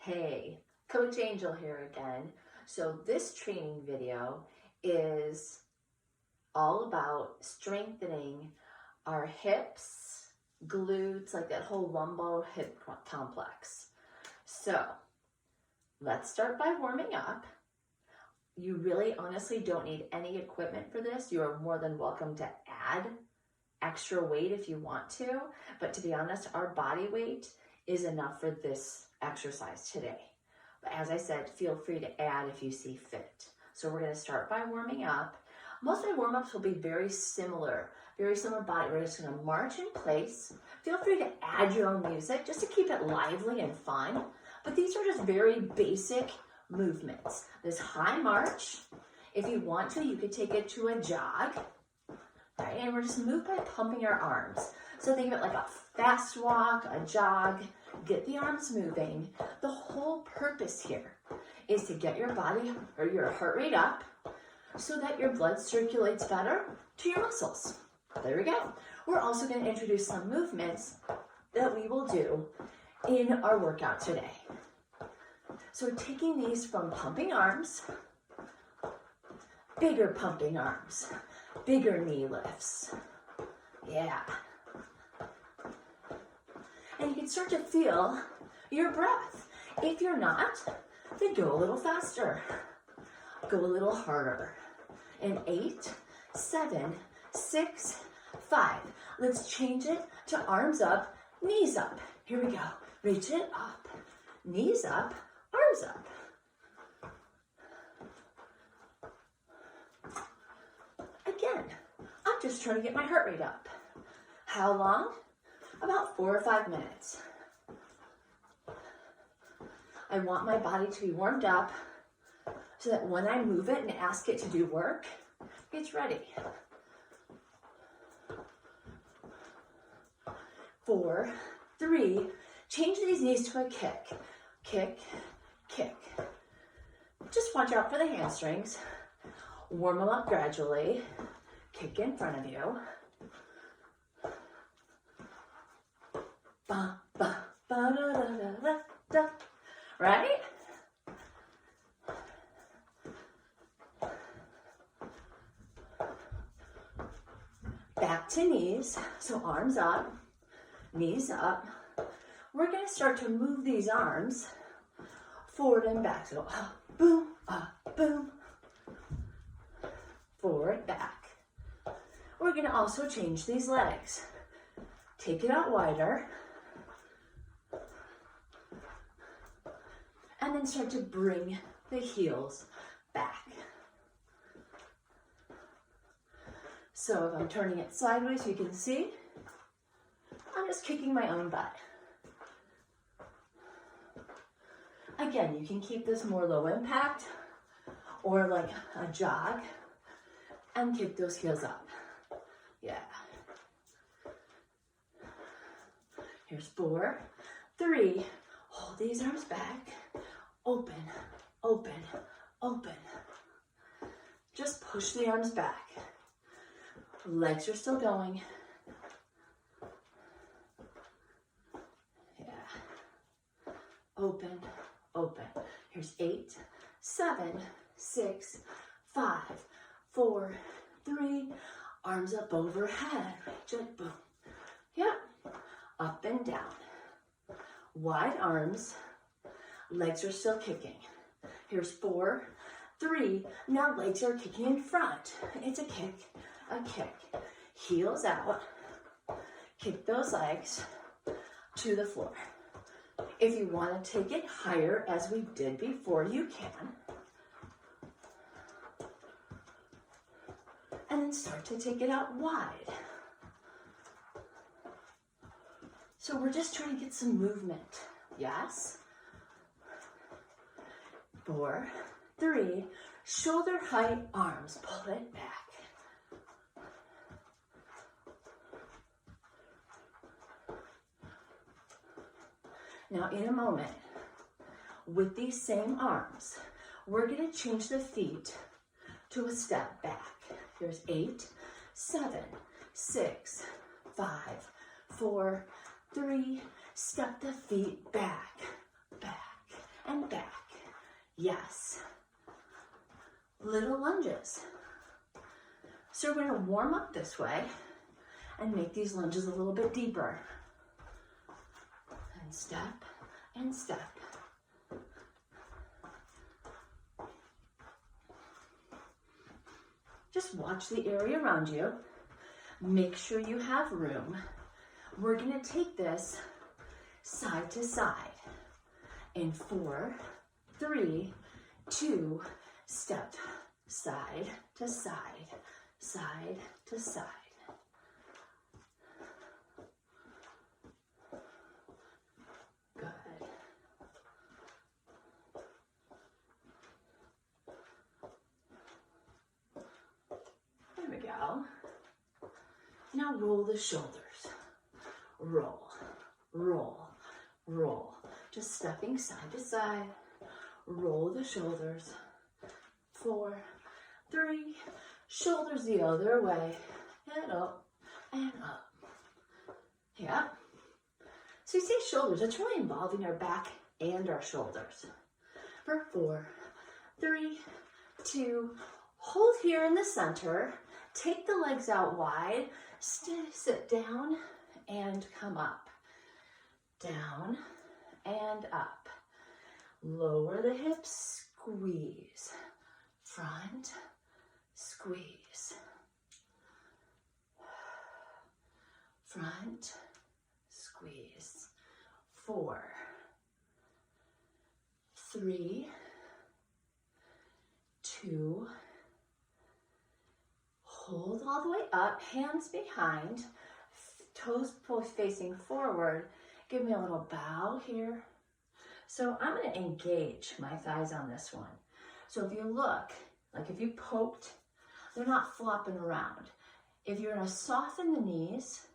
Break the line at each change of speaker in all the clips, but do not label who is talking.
Hey, Coach Angel here again. So this training video is all about strengthening our hips, glutes, like that whole lumbar hip complex. So let's start by warming up. You really honestly don't need any equipment for this. You are more than welcome to add extra weight if you want to, but to be honest, our body weight is enough for this exercise today. But as I said, feel free to add if you see fit. So we're going to start by warming up. Most of my warm-ups will be very similar body. We're just going to march in place. Feel free to add your own music just to keep it lively and fun. But these are just very basic movements. This high march, if you want to, you could take it to a jog. Right? And we're just moving by pumping our arms. So think of it like a fast walk, a jog, get the arms moving. The whole purpose here is to get your body or your heart rate up so that your blood circulates better to your muscles. There we go. We're also going to introduce some movements that we will do in our workout today. So we're taking these from pumping arms, bigger pumping arms, bigger knee lifts. Yeah. And you can start to feel your breath. If you're not, then go a little faster. Go a little harder. In 8, 7, 6, 5. Let's change it to arms up, knees up. Here we go. Reach it up, knees up, arms up. Again, I'm just trying to get my heart rate up. How long? About 4 or 5 minutes. I want my body to be warmed up so that when I move it and ask it to do work, it's ready. 4, 3, change these knees to a kick. Kick, kick. Just watch out for the hamstrings. Warm them up gradually. Kick in front of you. Ba, ba, ba, da, da, da, da, da. Right? Back to knees. So arms up, knees up. We're going to start to move these arms forward and back. So boom, boom. Forward, back. We're going to also change these legs. Take it out wider. And then start to bring the heels back. So if I'm turning it sideways, you can see, I'm just kicking my own butt. Again, you can keep this more low impact or like a jog and kick those heels up. Yeah. Here's 4, 3, hold these arms back, open, open, open. Just push the arms back. Legs are still going. Yeah. Open, open. Here's 8, 7, 6, 5, 4, 3, arms up overhead. Reach it, boom. Yep. Up and down. Wide arms. Legs are still kicking. Here's 4, 3. Now legs are kicking in front. It's a kick, a kick. Heels out. Kick those legs to the floor. If you want to take it higher, as we did before, you can. And then start to take it out wide. So we're just trying to get some movement. Yes? 4, 3, shoulder height arms. Pull it back. Now in a moment, with these same arms, we're going to change the feet to a step back. Here's 8, 7, 6, 5, 4, 3, step the feet back, back, and back. Yes. Little lunges. So we're going to warm up this way and make these lunges a little bit deeper. And step and step. Just watch the area around you. Make sure you have room. We're going to take this side to side. In 4, 3, 2, step side to side, side to side. Good. There we go. Now roll the shoulders. Roll, roll, roll. Just stepping side to side. Roll the shoulders. 4, 3, shoulders the other way. And up, and up. Yeah. So you see shoulders, it's really involving our back and our shoulders. For 4, 3, 2, hold here in the center. Take the legs out wide. Sit down and come up. Down and up. Lower the hips, squeeze. Front, squeeze. Front, squeeze. 4, 3, 2, hold all the way up, hands behind, toes facing forward. Give me a little bow here. So I'm going to engage my thighs on this one. So if you look, like if you poked, they're not flopping around. If you're going to soften the knees,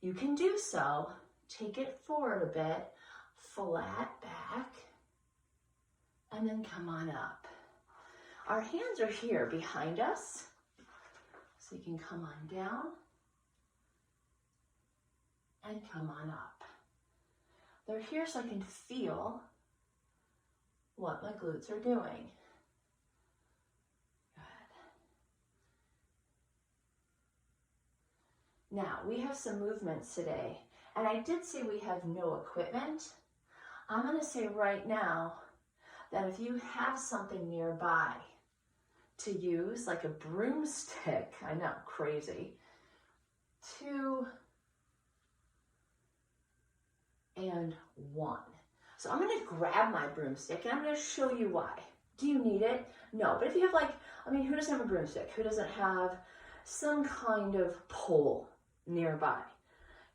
you can do so. Take it forward a bit, flat back, and then come on up. Our hands are here behind us, so you can come on down and come on up. They're here so I can feel what my glutes are doing. Good. Now, we have some movements today, and I did say we have no equipment. I'm going to say right now that if you have something nearby to use, like a broomstick, I know, crazy, 2 and 1. So I'm going to grab my broomstick and I'm going to show you why. Do you need it? No, but if you have like, I mean, who doesn't have a broomstick? Who doesn't have some kind of pole nearby?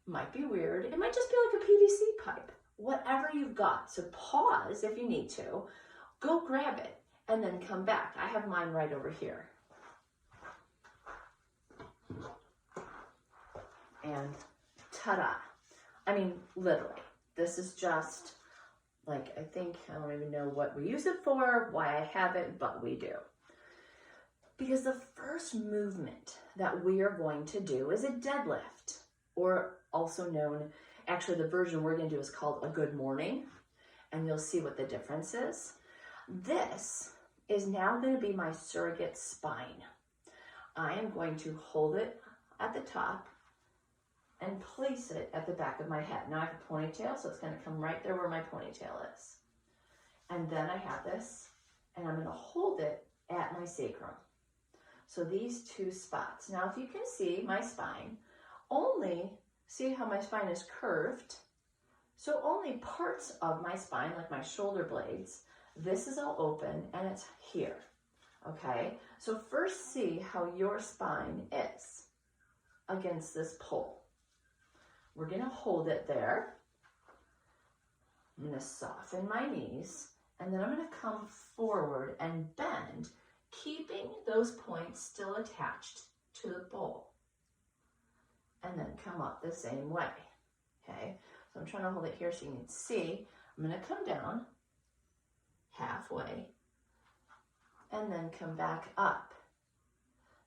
Might be weird. It might just be like a PVC pipe. Whatever you've got. So pause if you need to. Go grab it and then come back. I have mine right over here. And ta-da. I mean, literally. This is just like, I don't even know what we use it for, why I have it, but we do. Because the first movement that we are going to do is a deadlift, or also known, actually the version we're going to do is called a good morning, and you'll see what the difference is. This is now going to be my surrogate spine. I am going to hold it at the top and place it at the back of my head. Now I have a ponytail, so it's going to come right there where my ponytail is. And then I have this, and I'm going to hold it at my sacrum. So these 2 spots. Now if you can see my spine, see how my spine is curved. So only parts of my spine, like my shoulder blades, this is all open and it's here. Okay, so first see how your spine is against this pole. We're going to hold it there. I'm going to soften my knees, and then I'm going to come forward and bend, keeping those points still attached to the pole. And then come up the same way. Okay, so I'm trying to hold it here so you can see. I'm going to come down halfway and then come back up.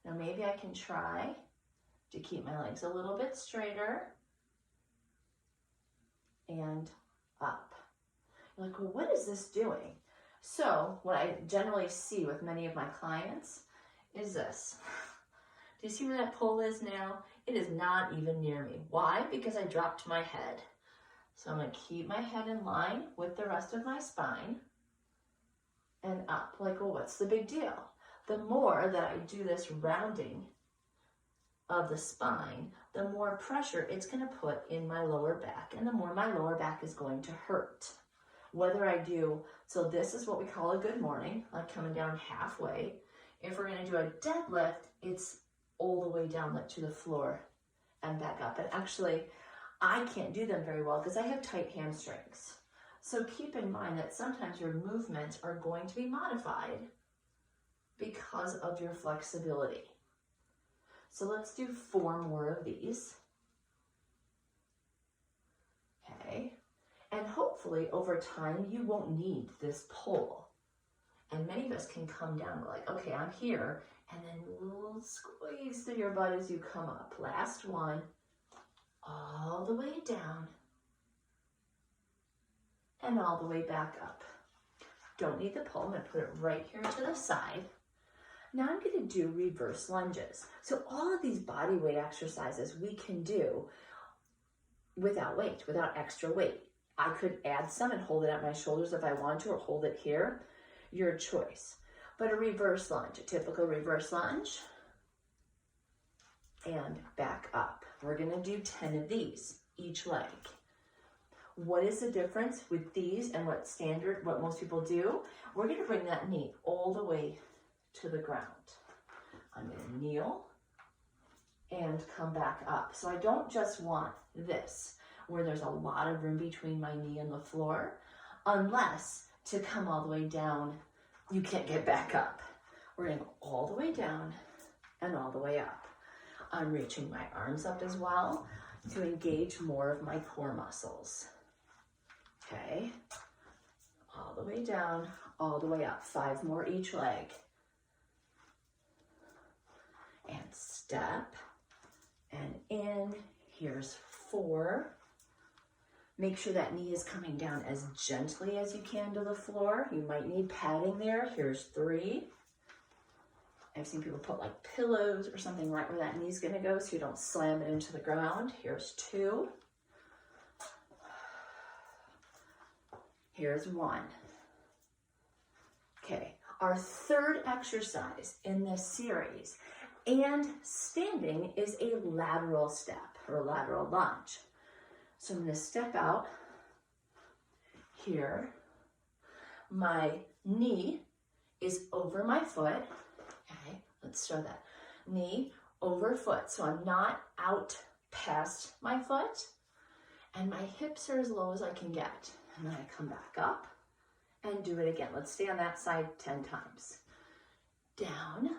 Now maybe I can try to keep my legs a little bit straighter and up. You're like, well, what is this doing? So what I generally see with many of my clients is this. Do you see where that pole is now? It is not even near me. Why? Because I dropped my head. So I'm going to keep my head in line with the rest of my spine and up. Like, well, what's the big deal? The more that I do this rounding of the spine, the more pressure it's going to put in my lower back, and the more my lower back is going to hurt. Whether I do, so this is what we call a good morning, like coming down halfway. If we're going to do a deadlift, it's all the way down to the floor and back up. And actually, I can't do them very well because I have tight hamstrings. So keep in mind that sometimes your movements are going to be modified because of your flexibility. So let's do 4 more of these. Okay. And hopefully over time, you won't need this pole. And many of us can come down like, okay, I'm here. And then we'll squeeze through your butt as you come up. Last one, all the way down and all the way back up. Don't need the pole. I'm going to put it right here to the side. Now I'm going to do reverse lunges. So all of these body weight exercises we can do without weight, without extra weight. I could add some and hold it at my shoulders if I want to, or hold it here. Your choice. But a reverse lunge, a typical reverse lunge, and back up. We're going to do 10 of these, each leg. What is the difference with these and what most people do? We're going to bring that knee all the way to the ground. I'm going to kneel and come back up. So I don't just want this, where there's a lot of room between my knee and the floor, unless to come all the way down, you can't get back up. We're going to go all the way down and all the way up. I'm reaching my arms up as well to engage more of my core muscles. Okay, all the way down, all the way up. 5 more each leg. And step, and in. Here's 4. Make sure that knee is coming down as gently as you can to the floor. You might need padding there. Here's 3. I've seen people put like pillows or something right where that knee's gonna go so you don't slam it into the ground. Here's 2. Here's 1. Okay, our third exercise in this series and standing is a lateral step or lateral lunge. So I'm going to step out here. My knee is over my foot. Okay, let's show that. Knee over foot. So I'm not out past my foot. And my hips are as low as I can get. And then I come back up and do it again. Let's stay on that side 10 times. Down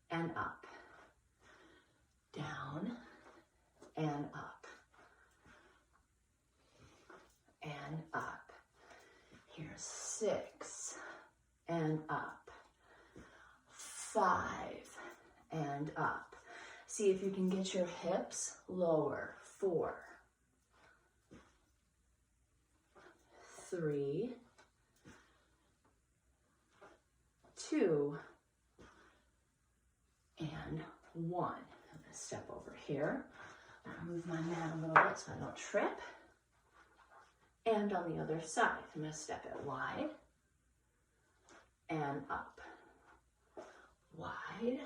and up. Down and up. And up. Here's 6 and up. 5 and up. See if you can get your hips lower. 4, 3, 2, and 1. I'm going to step over here. I'll move my mat a little bit so I don't trip. And on the other side, I'm going to step it wide and up. Wide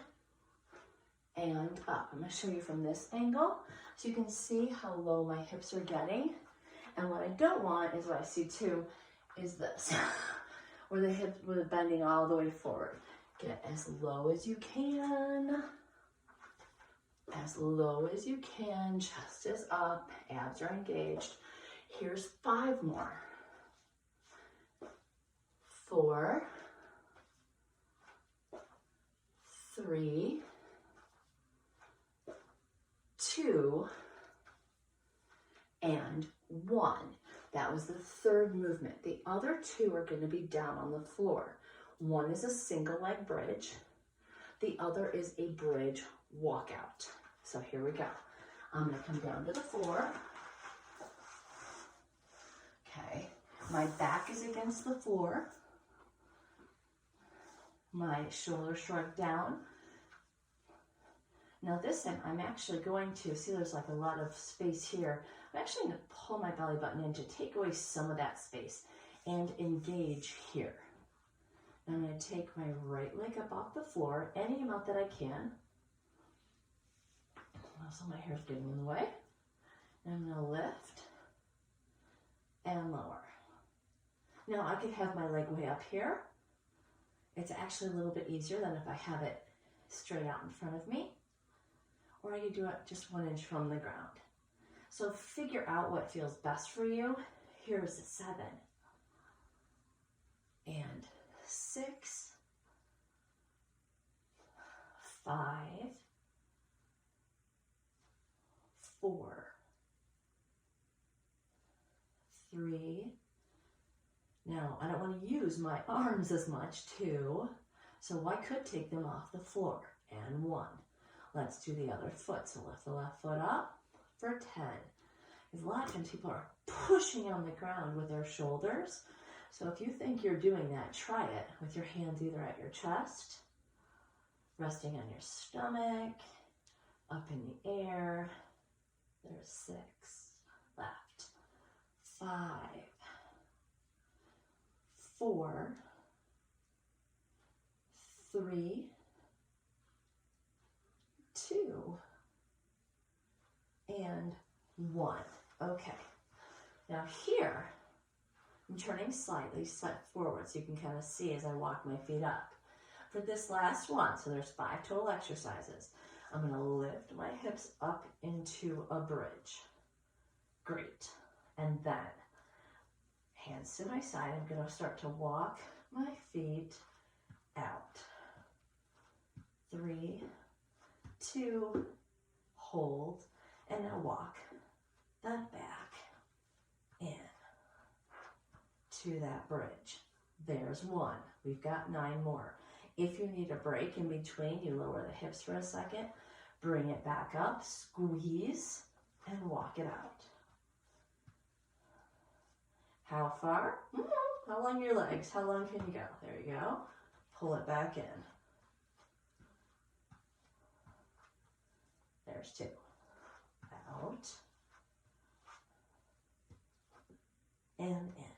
and up. I'm going to show you from this angle so you can see how low my hips are getting. And what I don't want is what I see too is this, where the hips were bending all the way forward. Get as low as you can. As low as you can, chest is up, abs are engaged. Here's 5 more. 4, 3, 2, and 1. That was the third movement. The other 2 are going to be down on the floor. One is a single leg bridge. The other is a bridge walkout. So here we go. I'm going to come down to the floor. Okay. My back is against the floor. My shoulders shrug down. Now this time I'm actually going to, see there's like a lot of space here. I'm actually going to pull my belly button in to take away some of that space and engage here. I'm going to take my right leg up off the floor, any amount that I can. Also my hair's getting in the way. And I'm going to lift and lower. Now I could have my leg way up here. It's actually a little bit easier than if I have it straight out in front of me. Or I could do it just 1 inch from the ground. So figure out what feels best for you. Here's a 7 and 6, 5, 4, 3. Now, I don't want to use my arms as much too, so I could take them off the floor. And 1. Let's do the other foot. So lift the left foot up for 10. Because a lot of times people are pushing on the ground with their shoulders. So if you think you're doing that, try it with your hands either at your chest, resting on your stomach, up in the air. There's 6 left. 5, 4, 3, 2, and 1. Okay. Now here, I'm turning slightly forward so you can kind of see as I walk my feet up. For this last one, so there's 5 total exercises, I'm going to lift my hips up into a bridge. Great. And then, hands to my side, I'm going to start to walk my feet out. 3, 2, hold, and now walk that back in to that bridge. There's 1. We've got 9 more. If you need a break in between, you lower the hips for a second, bring it back up, squeeze, and walk it out. How far? How long are your legs? How long can you go? There you go. Pull it back in. There's 2. Out. And in.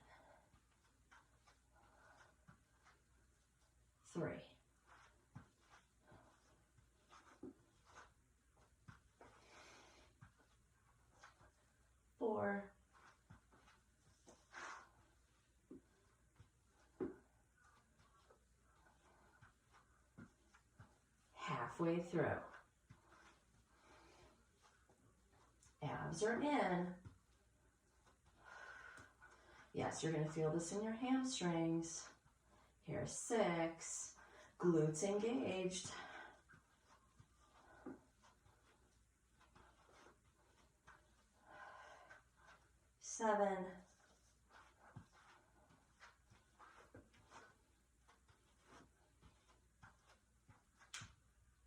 3. 4. 1/2 through. Abs are in. Yes, you're going to feel this in your hamstrings. Here's 6. Glutes engaged. 7.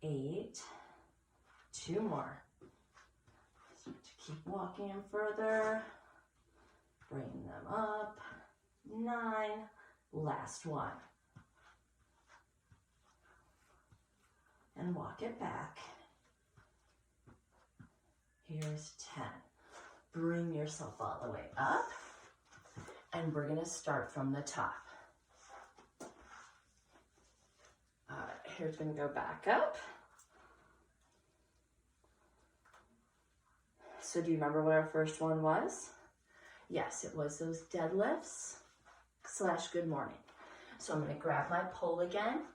8. 2 more. Start to keep walking in further. Bring them up. 9. Last one. And walk it back. Here's 10. Bring yourself all the way up. And we're going to start from the top. All right, here's going to go back up. So do you remember what our first one was? Yes, it was those deadlifts / good morning. So I'm going to grab my pole again.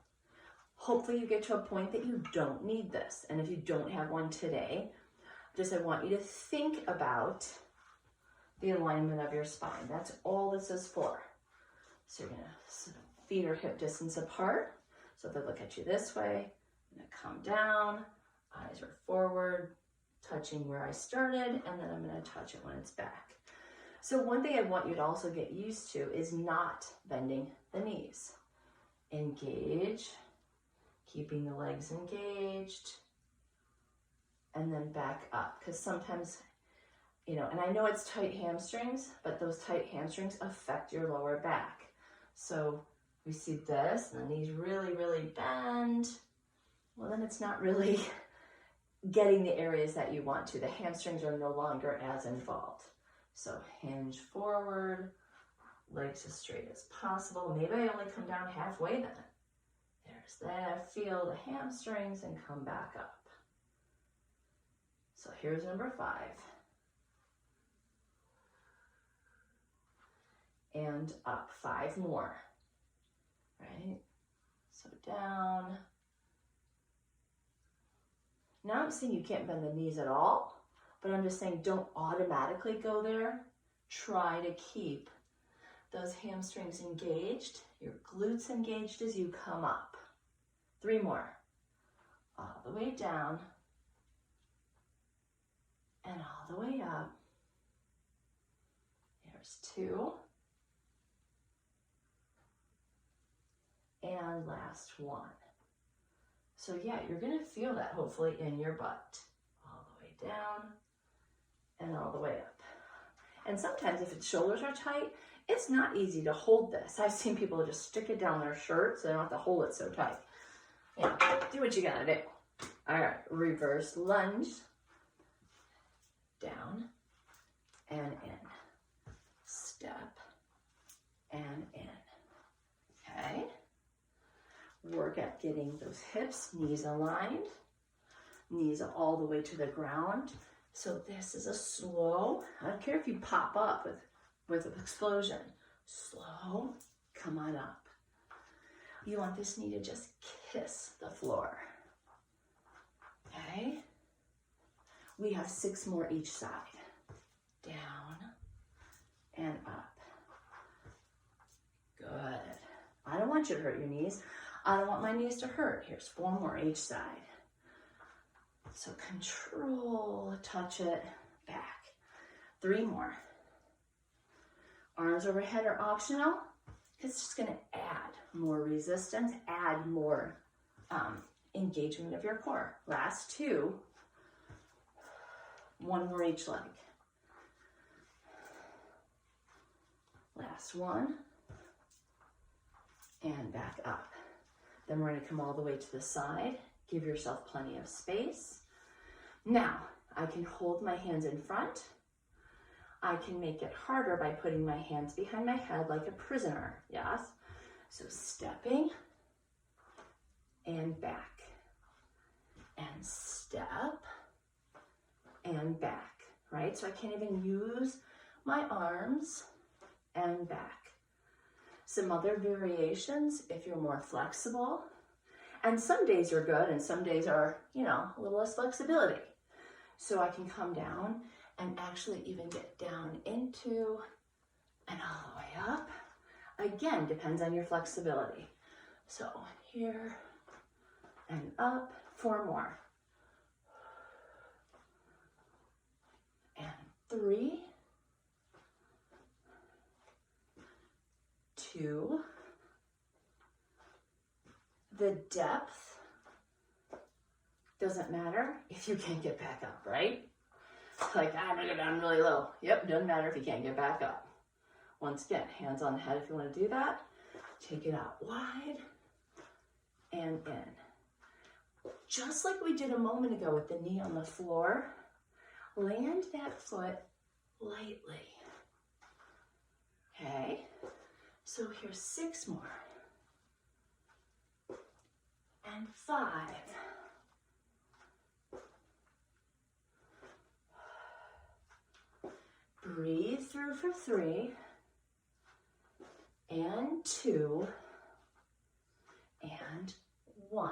Hopefully you get to a point that you don't need this. And if you don't have one today, I want you to think about the alignment of your spine. That's all this is for. So you're going to feet are hip distance apart. So if I look at you this way, I'm going to come down, eyes are forward, touching where I started, and then I'm going to touch it when it's back. So one thing I want you to also get used to is not bending the knees. Engage, keeping the legs engaged, and then back up. Because sometimes you know, and I know it's tight hamstrings, but those tight hamstrings affect your lower back. So we see this, and the knees really, really bend. Well, then it's not really getting the areas that you want to. The hamstrings are no longer as involved. So hinge forward, legs as straight as possible. Maybe I only come down halfway then. There's that. Feel the hamstrings and come back up. So here's number 5. And up. 5 more. Right? So down. Now I'm saying you can't bend the knees at all, but I'm just saying don't automatically go there. Try to keep those hamstrings engaged, your glutes engaged as you come up. 3 more. All the way down and all the way up. Here's 2. And last 1. So yeah, you're gonna feel that hopefully in your butt. All the way down and all the way up. And sometimes if its shoulders are tight, it's not easy to hold this. I've seen people just stick it down their shirt so they don't have to hold it so tight. Yeah, do what you gotta do. All right, reverse lunge. Down and in. Step and in. Okay. Work at getting those hips, knees aligned, knees all the way to the ground. So this is a slow, I don't care if you pop up with an explosion. Slow, come on up. You want this knee to just kiss the floor. Okay? We have 6 more each side. Down and up. Good. I don't want you to hurt your knees. I don't want my knees to hurt. Here's 4 more each side. So control, touch it, back. 3 more. Arms overhead are optional. It's just gonna add more resistance, add more engagement of your core. Last 2. 1 more each leg. Last 1. And back up. Then we're going to come all the way to the side. Give yourself plenty of space. Now, I can hold my hands in front. I can make it harder by putting my hands behind my head like a prisoner, yes? So stepping and back. And step and back, right? So I can't even use my arms and back. Some other variations, if you're more flexible, and some days are good and some days are, you know, a little less flexibility. So I can come down and actually even get down into and all the way up. Again, depends on your flexibility. So here and up, 4 more. And 3, 2, the depth doesn't matter if you can't get back up, right? Like, I'm gonna go down really low. Yep, doesn't matter if you can't get back up. Once again, hands on the head if you want to do that. Take it out wide and in. Just like we did a moment ago with the knee on the floor, land that foot lightly. Okay, so here's 6 more. And 5. Breathe through for 3. And 2. And 1.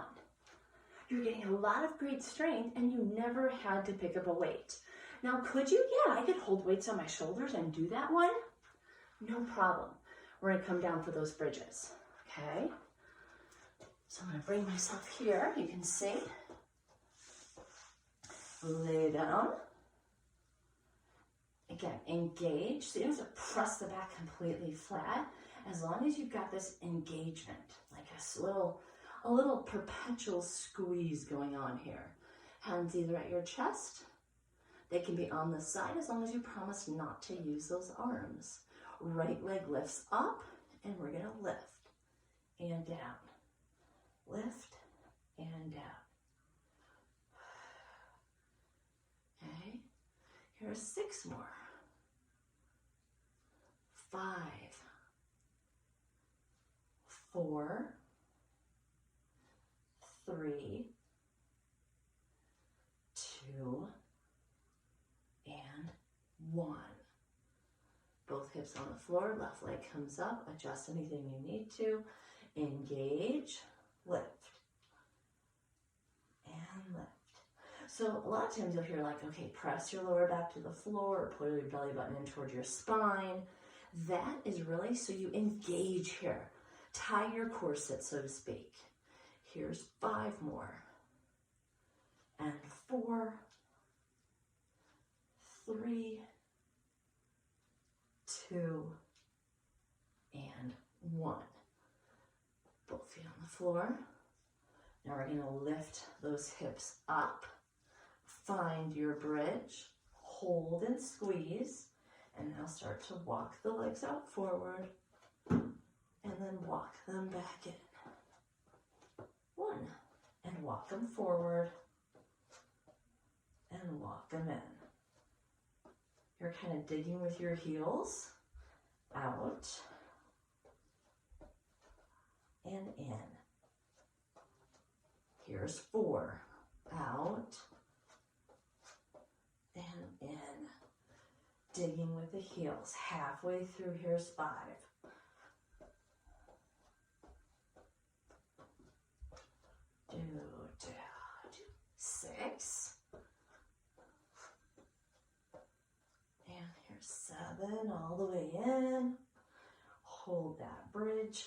You're getting a lot of great strength and you never had to pick up a weight. Now, could you? Yeah, I could hold weights on my shoulders and do that one. No problem. We're gonna come down for those bridges, okay? So I'm gonna bring myself here, you can see. Lay down. Again, engage. So you don't have to press the back completely flat. As long as you've got this engagement, like a little perpetual squeeze going on here. Hands either at your chest, They can be on the side as long as you promise not to use those arms. Right leg lifts up, and we're gonna lift and down. Lift and down. Okay, here's 6 more. 5, 4, 3, 2, and 1. Both hips on the floor, left leg comes up, adjust anything you need to, engage, lift, and lift. So a lot of times you'll hear like, okay, press your lower back to the floor or pull your belly button in towards your spine. That is really so you engage here. Tie your corset, so to speak. Here's 5 more. And 4, 3, 2, and 1. Both feet on the floor. Now we're going to lift those hips up. Find your bridge. Hold and squeeze. And now start to walk the legs out forward. And then walk them back in. 1. And walk them forward. And walk them in. You're kind of digging with your heels. Out. And in. Here's 4. Out. And in. Digging with the heels. Halfway through, here's 5. Do 6. And here's 7, all the way in. Hold that bridge.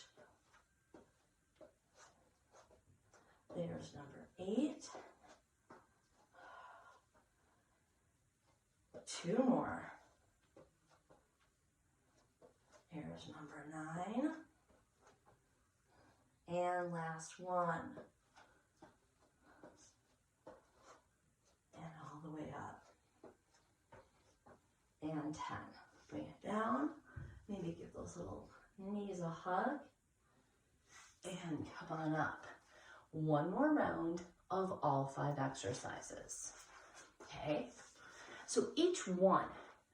There's number 8. 2 more. Here's number 9. And last one. And all the way up. And 10. Bring it down. Maybe give those little knees a hug. And come on up. One more round of all 5 exercises. Okay? So each one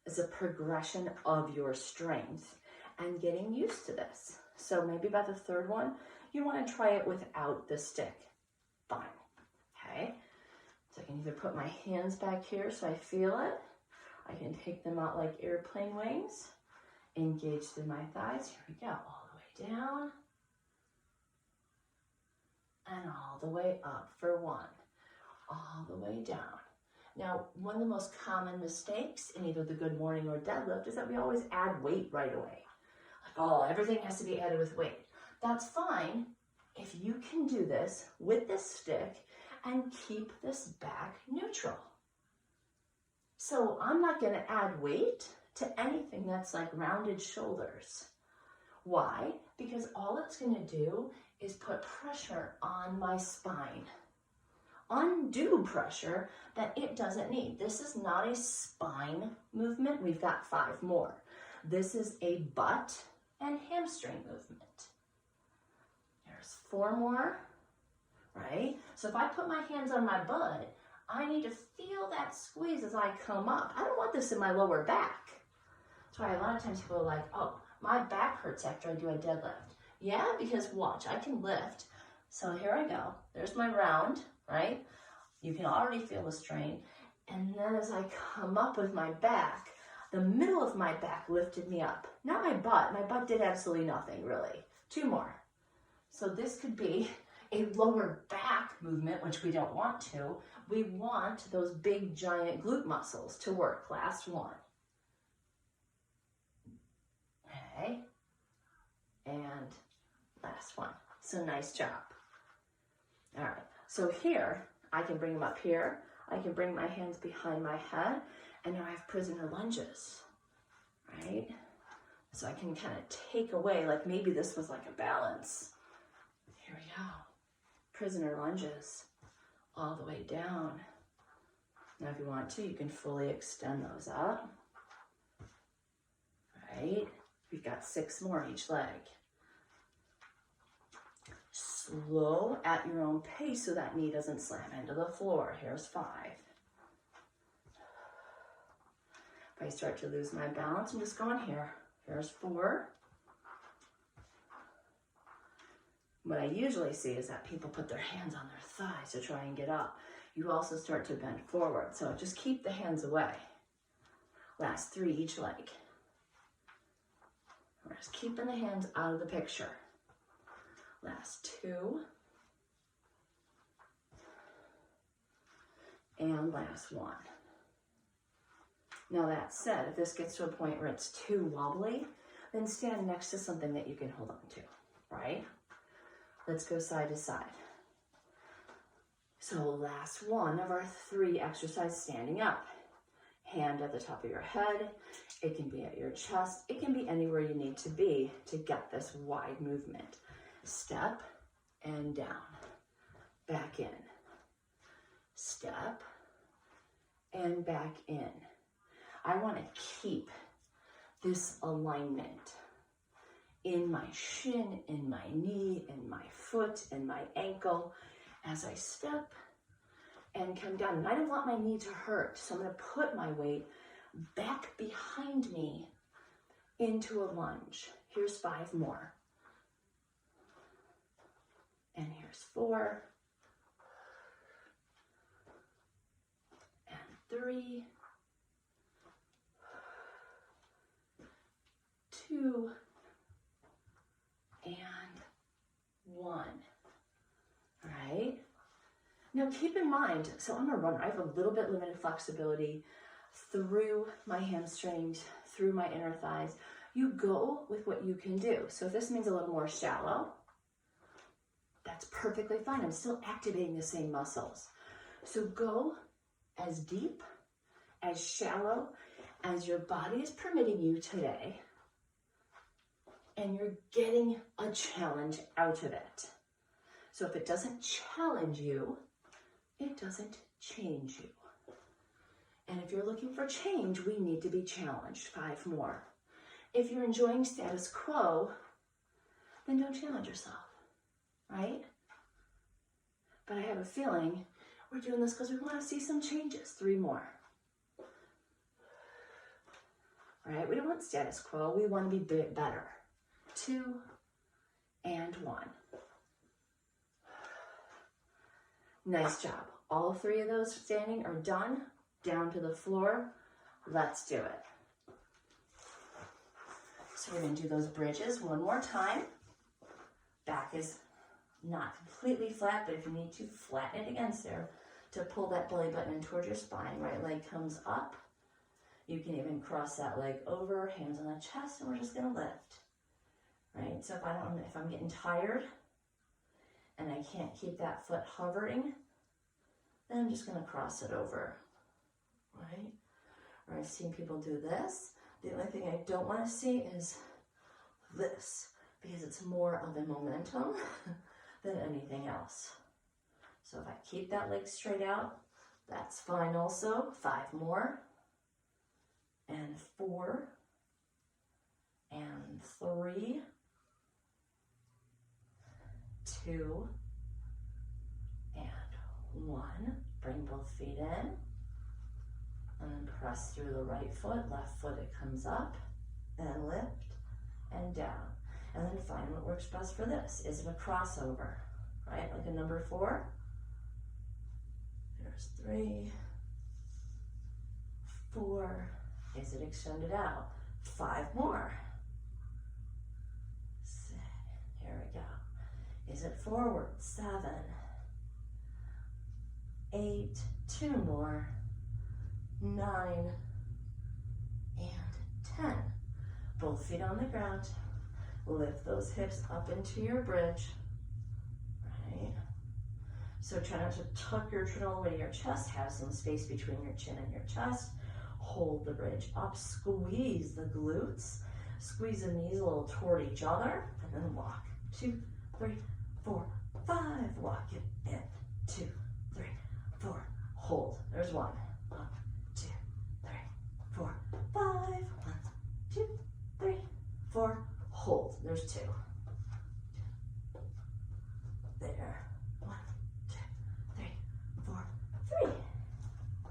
is a progression of your strength and getting used to this. So maybe by the 3rd one, you want to try it without the stick. Fine. Okay? So I can either put my hands back here so I feel it. I can take them out like airplane wings. Engage through my thighs. Here we go. All the way down. And all the way up for 1. All the way down. Now, one of the most common mistakes in either the good morning or deadlift is that we always add weight right away. Like, oh, everything has to be added with weight. That's fine if you can do this with this stick and keep this back neutral. So I'm not going to add weight to anything that's like rounded shoulders. Why? Because all it's going to do is put pressure on my spine. Undue pressure that it doesn't need. This is not a spine movement. We've got 5 more. This is a butt and hamstring movement. There's 4 more, right? So if I put my hands on my butt, I need to feel that squeeze as I come up. I don't want this in my lower back. That's why a lot of times people are like, oh, my back hurts after I do a deadlift. Yeah, because watch, I can lift. So here I go. There's my round, right? You can already feel the strain. And then as I come up with my back, the middle of my back lifted me up. Not my butt. My butt did absolutely nothing, really. 2 more. So this could be a lower back movement, which we don't want to. We want those big, giant glute muscles to work. Last one. Okay. And last one. So nice job. All right. So here, I can bring them up here. I can bring my hands behind my head. And now I have prisoner lunges, right? So I can kind of take away, like maybe this was like a balance. Here we go. Prisoner lunges all the way down. Now if you want to, you can fully extend those up. Right? We've got 6 more each leg. Slow at your own pace so that knee doesn't slam into the floor. Here's 5. If I start to lose my balance, I'm just going here. Here's 4. What I usually see is that people put their hands on their thighs to try and get up. You also start to bend forward, so just keep the hands away. Last 3 each leg. We're just keeping the hands out of the picture. Last 2. And last 1. Now that said, if this gets to a point where it's too wobbly, then stand next to something that you can hold on to, right? Let's go side to side. So last one of our 3 exercises, standing up. Hand at the top of your head. It can be at your chest. It can be anywhere you need to be to get this wide movement. Step and down. Back in. Step and back in. I want to keep this alignment in my shin, in my knee, in my foot, in my ankle as I step and come down. And I don't want my knee to hurt, so I'm going to put my weight back behind me into a lunge. Here's 5 more. And here's 4. And 3. 2. And 1. All right. Now keep in mind, so I'm a runner. I have a little bit limited flexibility through my hamstrings, through my inner thighs. You go with what you can do. So if this means a little more shallow, that's perfectly fine. I'm still activating the same muscles. So go as deep, as shallow as your body is permitting you today. And you're getting a challenge out of it. So if it doesn't challenge you, it doesn't change you. And if you're looking for change, we need to be challenged. 5 more. If you're enjoying status quo, then don't challenge yourself, right? But I have a feeling we're doing this because we want to see some changes. 3 more. All right, we don't want status quo. We want to be better. 2 and 1. Nice job. All 3 of those standing are done. Down to the floor. Let's do it. So we're going to do those bridges one more time. Back is not completely flat, but if you need to, flatten it against there to pull that belly button in towards your spine. Right leg comes up. You can even cross that leg over, hands on the chest, and we're just going to lift. Right, so if I'm getting tired and I can't keep that foot hovering, then I'm just going to cross it over, right? Or I've seen people do this. The only thing I don't want to see is this, because it's more of a momentum than anything else. So if I keep that leg straight out, that's fine also. 5 more, and 4, and 3, 2, and 1. Bring both feet in, and then press through the right foot. Left foot, it comes up, and lift, and down. And then find what works best for this. Is it a crossover, right? Like a number 4. There's 3, 4. Is it extended out? 5 more. Sit. Here we go. Is it forward? 7, 8, 2 more, 9, and 10. Both feet on the ground. Lift those hips up into your bridge. Right? So try not to tuck your chin all the way to your chest. Have some space between your chin and your chest. Hold the bridge up. Squeeze the glutes. Squeeze the knees a little toward each other. And then walk. 2, 3, 4, 5. Walk it in. 2, 3, 4. Hold. There's 1. 1, 2, 3, 4, 5. 1, 2, 3, 4. Hold. There's 2. There. 1, 2, 3, 4, 3.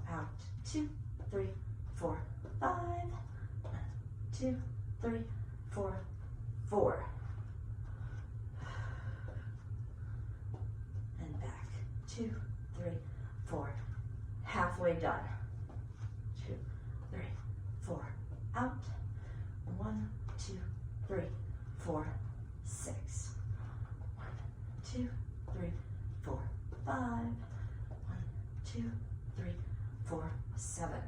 Out. 2, 3, 4, 5. 1, 2, 3, 4, 4. And back. 2, 3, 4. Halfway done. 2, 3, 4. Out. 1, 2, 3, 4, 6. 1, 2, 3, 4, 5. 1, 2, 3, 4, 7.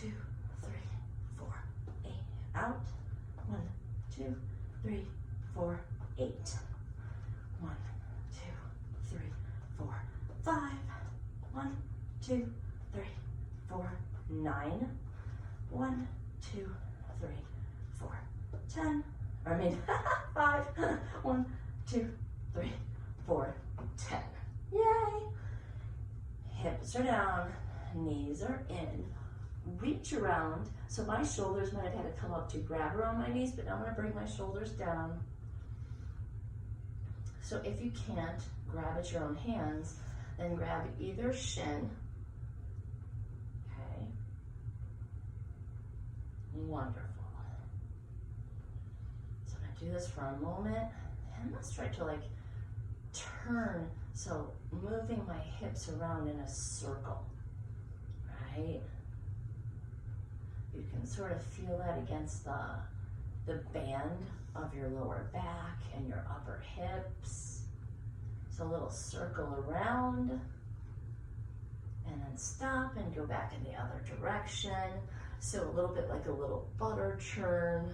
2, 3, 4, 8. Out. 1, 2, 3, 4, 8. 1, 2, 3, 4, 5. 1, 2, 3, 4, 9. 1, 2, 3, 4, 10. I mean, 5. 1, 2, 3, 4, 10. Yay! Hips are down, knees are in. Reach around. So my shoulders might have had to come up to grab around my knees, but now I'm going to bring my shoulders down. So if you can't grab at your own hands, then grab either shin. Okay. Wonderful. So I'm going to do this for a moment, and let's try to like turn. So moving my hips around in a circle, right? You can sort of feel that against the band of your lower back and your upper hips. So a little circle around, and then stop and go back in the other direction. So a little bit like a little butter churn,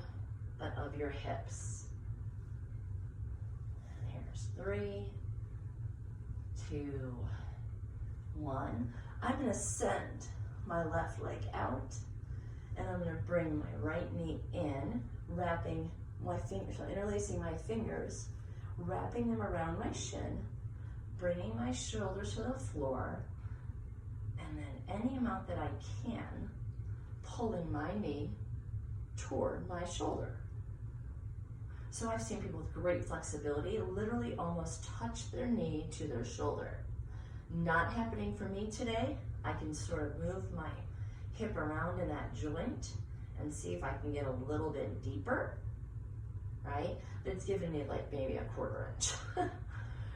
but of your hips. And here's 3, 2, 1. I'm going to send my left leg out, and I'm going to bring my right knee in, wrapping my fingers, so interlacing my fingers, wrapping them around my shin, bringing my shoulders to the floor, and then any amount that I can, pulling my knee toward my shoulder. So I've seen people with great flexibility literally almost touch their knee to their shoulder. Not happening for me today. I can sort of move my hip around in that joint and see if I can get a little bit deeper, right? But it's giving me like maybe a 1/4 inch.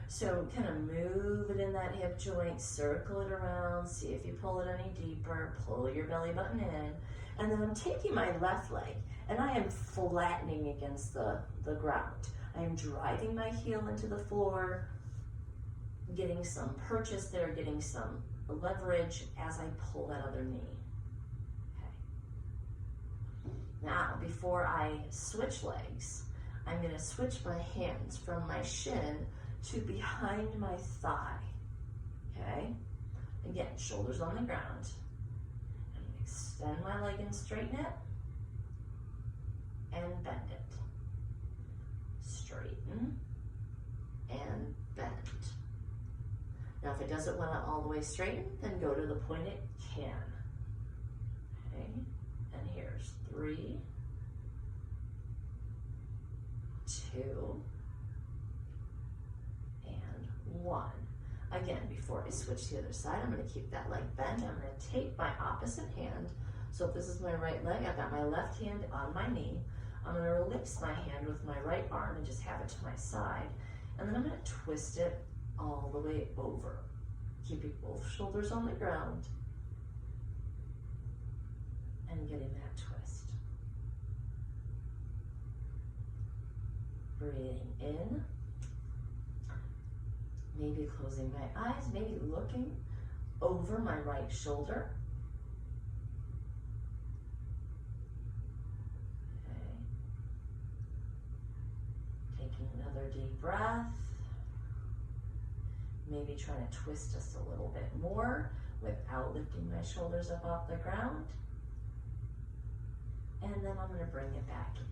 So kind of move it in that hip joint, circle it around, see if you pull it any deeper, pull your belly button in, and then I'm taking my left leg and I am flattening against the ground. I am driving my heel into the floor, getting some purchase there, getting some leverage as I pull that other knee. Okay. Now, before I switch legs, I'm going to switch my hands from my shin to behind my thigh. Okay? Again, shoulders on the ground. And extend my leg and straighten it. And bend it. Straighten and bend. Now, if it doesn't want to all the way straighten, then go to the point it can. Okay? And here's 3, 2, and 1. Again, before I switch to the other side, I'm going to keep that leg bent. I'm going to take my opposite hand. So if this is my right leg, I've got my left hand on my knee. I'm going to release my hand with my right arm and just have it to my side. And then I'm going to twist it all the way over, keeping both shoulders on the ground and getting that twist. Breathing in, maybe closing my eyes, maybe looking over my right shoulder. Okay. Taking another deep breath. Maybe trying to twist just a little bit more without lifting my shoulders up off the ground. And then I'm going to bring it back in.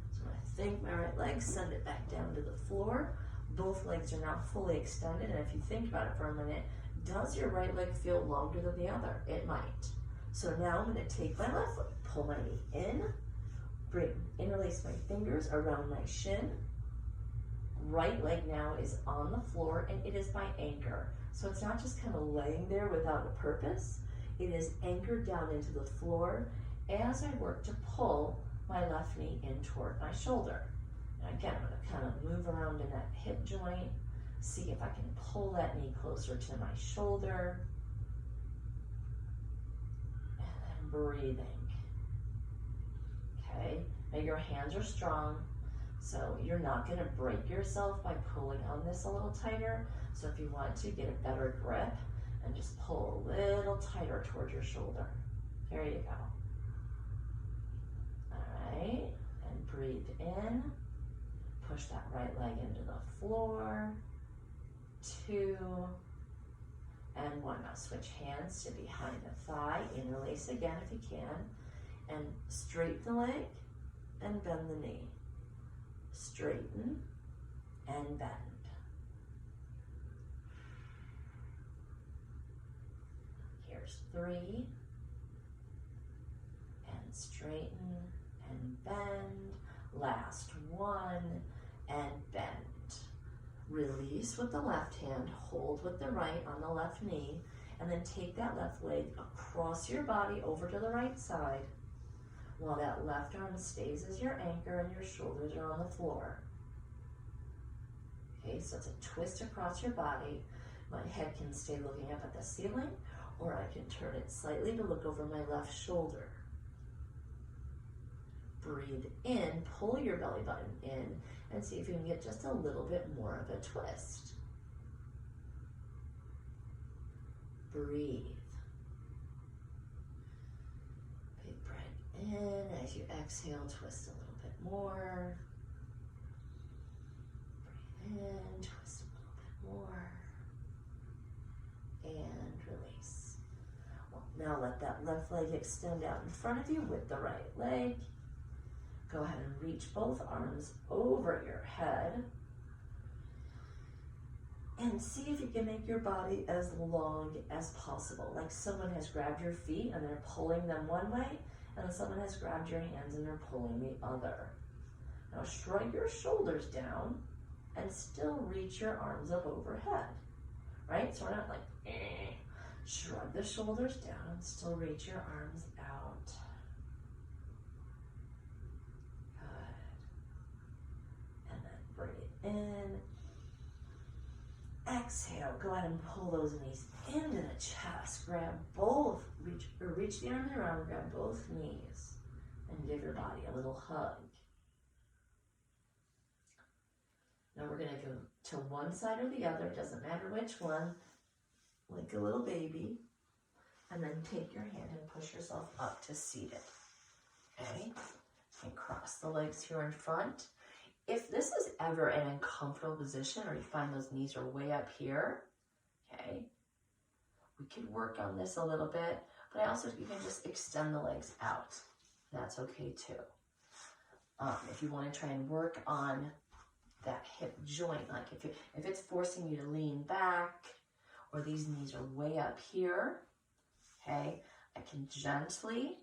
So I'm going to think my right leg, send it back down to the floor. Both legs are now fully extended. And if you think about it for a minute,
Does your right leg feel longer than the other? It might. So now I'm going to take my left leg, pull my knee in, interlace my fingers around my shin. Right leg now is on the floor and it is my anchor. So it's not just kind of laying there without a purpose. It is anchored down into the floor as I work to pull my left knee in toward my shoulder. And again, I'm going to kind of move around in that hip joint, see if I can pull that knee closer to my shoulder. And then breathing. Okay, now your hands are strong, so you're not going to break yourself by pulling on this a little tighter. So if you want to get a better grip, and just pull a little tighter towards your shoulder. There you go. All right, and breathe in. Push that right leg into the floor. 2, and 1. Now switch hands to behind the thigh. Interlace again if you can. And straighten the leg and bend the knee. Straighten and bend. Here's 3. And straighten and bend. Last 1 and bend. Release with the left hand, hold with the right on the left knee, and then take that left leg across your body over to the right side while that left arm stays as your anchor and your shoulders are on the floor. Okay, so it's a twist across your body. My head can stay looking up at the ceiling, or I can turn it slightly to look over my left shoulder. Breathe in, pull your belly button in, and see if you can get just a little bit more of a twist. Breathe. Big breath in. As you exhale, twist a little bit more. Breathe in, twist a little bit more. And release. Well, now let that left leg extend out in front of you with the right leg. Go ahead and reach both arms over your head. And see if you can make your body as long as possible. Like someone has grabbed your feet and they're pulling them one way, and someone has grabbed your hands and they're pulling the other. Now shrug your shoulders down and still reach your arms up overhead. Right? So we're not like, Shrug the shoulders down and still reach your arms out. Breathe in. Exhale, go ahead and pull those knees into the chest. Grab both, reach the arms around, grab both knees, and give your body a little hug. Now we're gonna go to one side or the other, doesn't matter which one, like a little baby, and then take your hand and push yourself up to seated. Okay, and cross the legs here in front. If this is ever an uncomfortable position, or you find those knees are way up here, okay, we can work on this a little bit, but you can just extend the legs out. That's okay too. If you want to try and work on that hip joint, like if it's forcing you to lean back, or these knees are way up here, okay, I can gently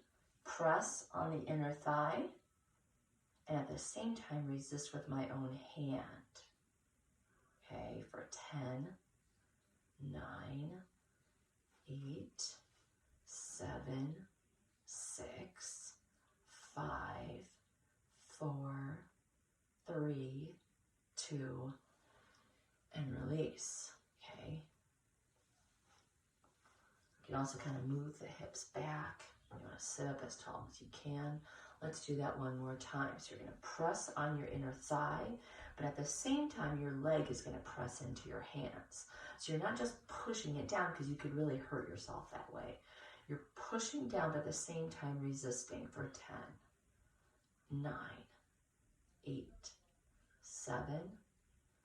press on the inner thigh, and at the same time resist with my own hand. Okay, for 10, 9, 8, 7, 6, 5, 4, 3, 2, and release. Okay. You can also kind of move the hips back. You want to sit up as tall as you can. Let's do that one more time. So you're going to press on your inner thigh, but at the same time, your leg is going to press into your hands. So you're not just pushing it down, because you could really hurt yourself that way. You're pushing down, but at the same time resisting for 10, 9, 8, 7,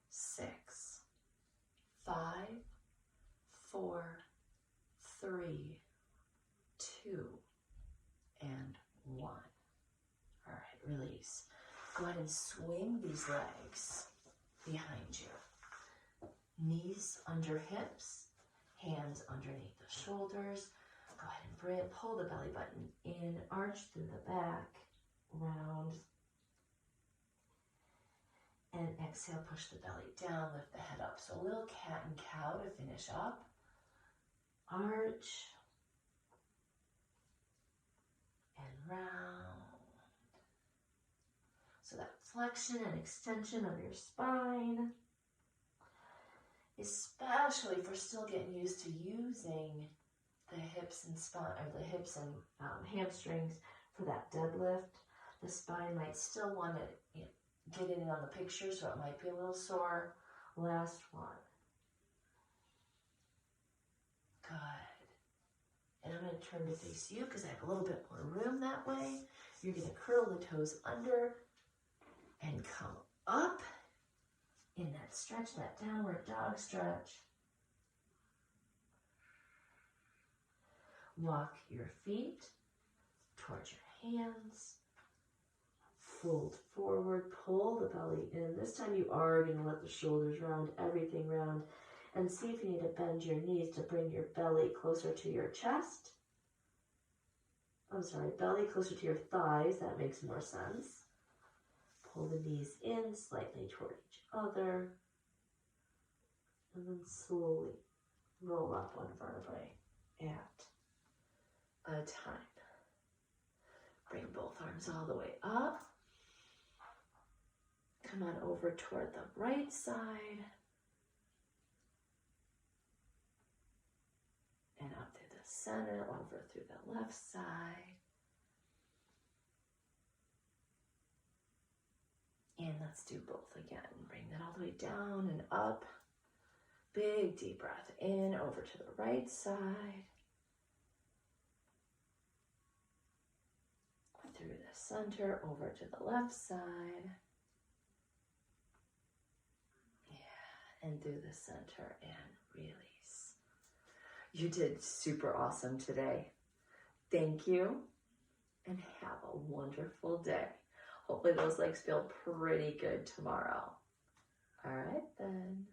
6, 5, 4, 3, 2, and 1. All right, release. Go ahead and swing these legs behind you. Knees under hips, Hands underneath the shoulders. Go ahead and pull the belly button in, arch through the back, round. And exhale, push the belly down, lift the head up. So a little cat and cow to finish up. Arch. And round. So that flexion and extension of your spine, especially if we're still getting used to using the hips and spine, or the hips and hamstrings for that deadlift. The spine might still want to get it in on the picture, so it might be a little sore. Last one. Good. And I'm going to turn to face you because I have a little bit more room that way. You're going to curl the toes under and come up in that stretch, that downward dog stretch. Walk your feet towards your hands. Fold forward, pull the belly in. This time you are going to let the shoulders round, everything round. And see if you need to bend your knees to bring your belly closer to your chest. Belly closer to your thighs. That makes more sense. Pull the knees in slightly toward each other. And then slowly roll up one vertebrae at a time. Bring both arms all the way up. Come on over toward the right side. And up through the center, over through the left side. And let's do both again. Bring that all the way down and up. Big deep breath in, over to the right side. Through the center, over to the left side. Yeah, and through the center and release. You did super awesome today. Thank you, and have a wonderful day. Hopefully those legs feel pretty good tomorrow. All right then.